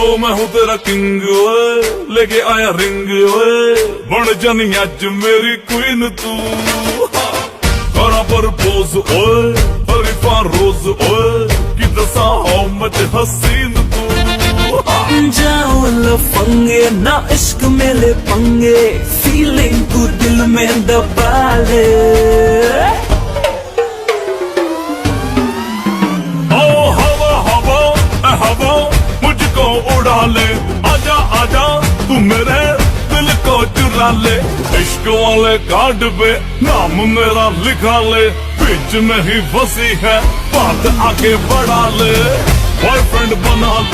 मैं हूँ तेरा किंग ओए, लेके आया रिंग ओए, बन जानी अज मेरी क्वीन तू। करा पर पोज ओए, हरीफा रोज ओए, कि दसा हाउ मच हसीन तू। जाओ लफंगे ना इश्क मेले पंगे, फीलिंग को दिल में दबा ले। ओ हवा हवा हवा मुझको उड़ा ले, आजा आजा तू मेरे दिल को चुरा ले। इश्क वाले कार्ड पे नाम मेरा लिखा ले, बीच में ही फंसी है बात आगे बढ़ा ले, बॉयफ्रेंड बना ले।